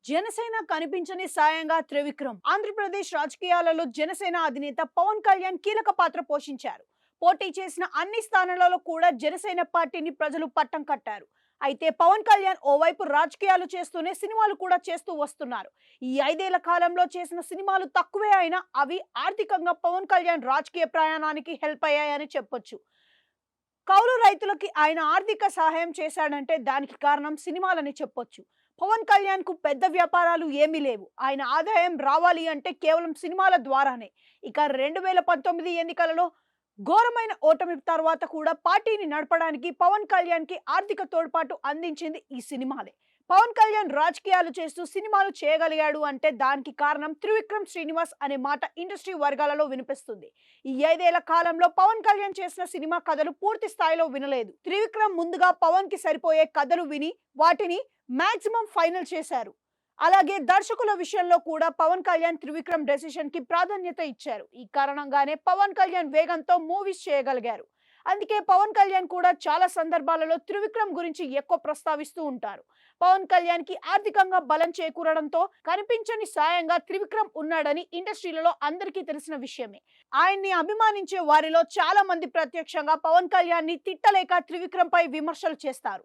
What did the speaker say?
జనసేన కనిపించని సాయంగా త్రివిక్రమ్ ఆంధ్రప్రదేశ్ రాజకీయాలలో జనసేన అధినేత పవన్ కళ్యాణ్ కీలక పాత్ర పోషించారు. పోటీ చేసిన అన్ని స్థానాలలో కూడా జనసేన పార్టీని ప్రజలు పట్టం కట్టారు. అయితే పవన్ కళ్యాణ్ ఓవైపు రాజకీయాలు చేస్తూనే సినిమాలు కూడా చేస్తూ వస్తున్నారు. ఈ 5 ఏళ్ల కాలంలో చేసిన సినిమాలు తక్కువే అయినా అవి ఆర్థికంగా పవన్ కళ్యాణ్ రాజకీయ ప్రయాణానికి హెల్ప్ అయ్యాయని చెప్పొచ్చు. కౌలు రైతులకి ఆయన ఆర్థిక సహాయం చేశాడంటే దానికి కారణం సినిమాలని చెప్పొచ్చు. పవన్ కళ్యాణ్ కు పెద్ద వ్యాపారాలు ఏమీ లేవు. ఆయన ఆదాయం రావాలి అంటే కేవలం సినిమాల ద్వారానే. ఇక 2019 ఎన్నికలలో ఘోరమైన ఓటమి తర్వాత కూడా పార్టీని నడపడానికి పవన్ కళ్యాణ్ కి ఆర్థిక తోడ్పాటు అందించింది ఈ సినిమాలే. పవన్ కళ్యాణ్ రాజకీయాలు చేస్తూ సినిమాలు చేయగలిగాడు అంటే దానికి కారణం త్రివిక్రమ్ శ్రీనివాస్ అనే మాట ఇండస్ట్రీ వర్గాలలో వినిపిస్తుంది. ఈ 5 ఏళ్ల కాలంలో పవన్ కళ్యాణ్ చేసిన సినిమా కథలు పూర్తి స్థాయిలో వినలేదు. త్రివిక్రమ్ ముందుగా పవన్ కి సరిపోయే కథలు విని వాటిని మాక్సిమం ఫైనల్ చేశారు. అలాగే దర్శకుల విషయంలో కూడా పవన్ కళ్యాణ్ త్రివిక్రమ్ డెసిషన్ కి ప్రాధాన్యత ఇచ్చారు. ఈ కారణంగానే పవన్ కళ్యాణ్ వేగంతో మూవీస్ చేయగలిగారు. అందుకే పవన్ కళ్యాణ్ కూడా చాలా సందర్భాలలో త్రివిక్రమ్ గురించి ఎక్కువ ప్రస్తావిస్తూ ఉంటారు. పవన్ కళ్యాణ్ కి ఆర్థికంగా బలం చేకూరడంతో కనిపించని సాయంగా త్రివిక్రమ్ ఉన్నాడని ఇండస్ట్రీలలో అందరికీ తెలిసిన విషయమే. ఆయన్ని అభిమానించే వారిలో చాలా మంది ప్రత్యక్షంగా పవన్ కళ్యాణ్ ని తిట్టలేక త్రివిక్రమ్ పై విమర్శలు చేస్తారు.